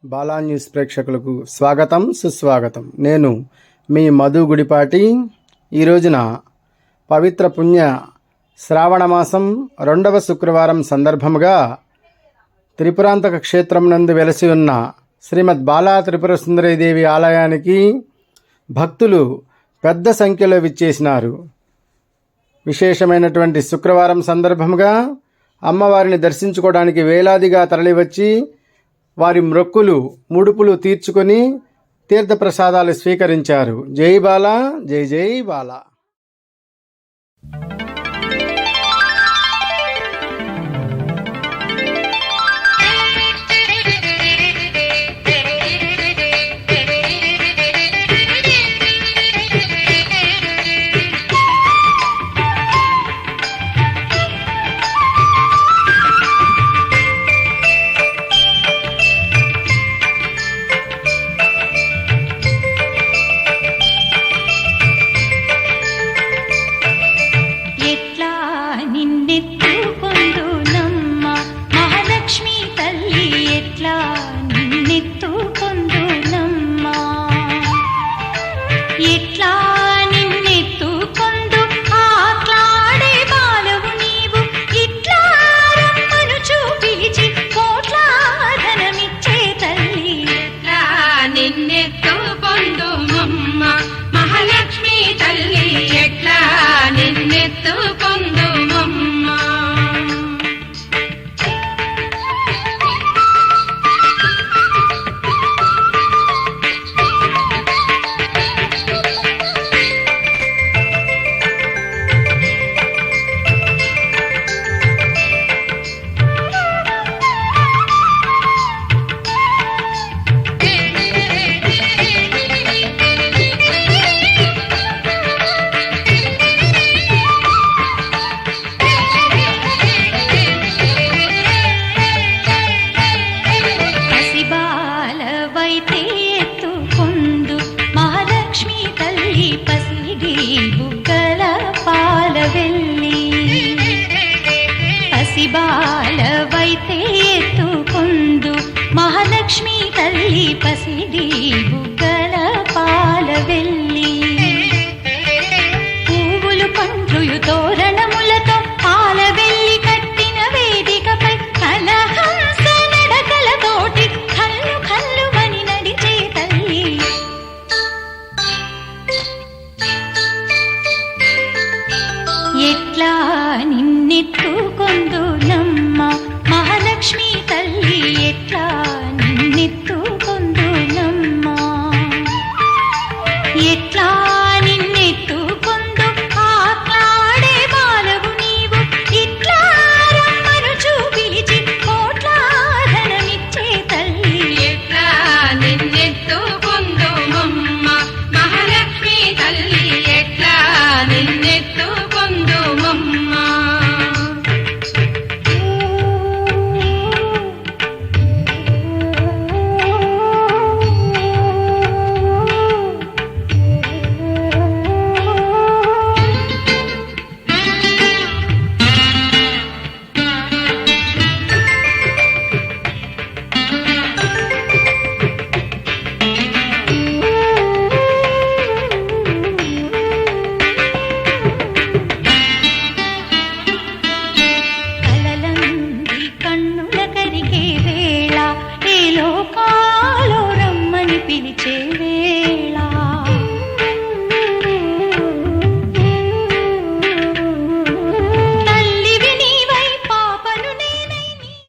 Bala news ప్రేక్షకులకు స్వాగతం సుస్వాగతం. నేను మీ మధు గుడిపాటి. ఈ రోజున పవిత్ర పుణ్య శ్రావణ మాసం 2వ శుక్రవారం సందర్భముగా త్రిపురాంతక క్షేత్రం నందు వెలసి ఉన్న శ్రీమద్ బాలా త్రిపుర సుందరీదేవి ఆలయానికి భక్తులు పెద్ద సంఖ్యలో విచ్చేసినారు. విశేషమైనటువంటి శుక్రవారం సందర్భముగా అమ్మవారిని దర్శించుకోవడానికి వేలాదిగా తరలివచ్చి వారి మొక్కులు ముడుపులు తీర్చుకొని తీర్థప్రసాదాలు స్వీకరించారు. జై బాలా, జై జై బాలా. బాలవైతే ఎత్తుకొందు మహాలక్ష్మి తల్లి పసిడి బుగ్గల పాలవెల్లి పువ్వులు పండ్లు తోరణములతో పాలవెల్లి కట్టిన వేదికపై కలహంస నడకలతోటి కల్లు కల్లుమని నడిచే తల్లి ఎట్లా నిన్నెత్తుకొందు నమ్మ మహాలక్ష్మి తల్లి ఎట్లా నిన్నెత్తుకొందు నమ్మ ఎట్లా నిన్నెత్తుకొందు ఆట్లాడే బాలవు నీవు ఇట్లా రమ్మను చూపిలిచి కోట్ల ధనమిచ్చే తల్లి ఎట్లా నిన్నెత్తుకొందు మమ్మ మహాలక్ష్మి తల్లి ఎట్లా నిన్నెత్తుకొందు మమ్మ లోకాలో రమ్మని పిలిచే వేళ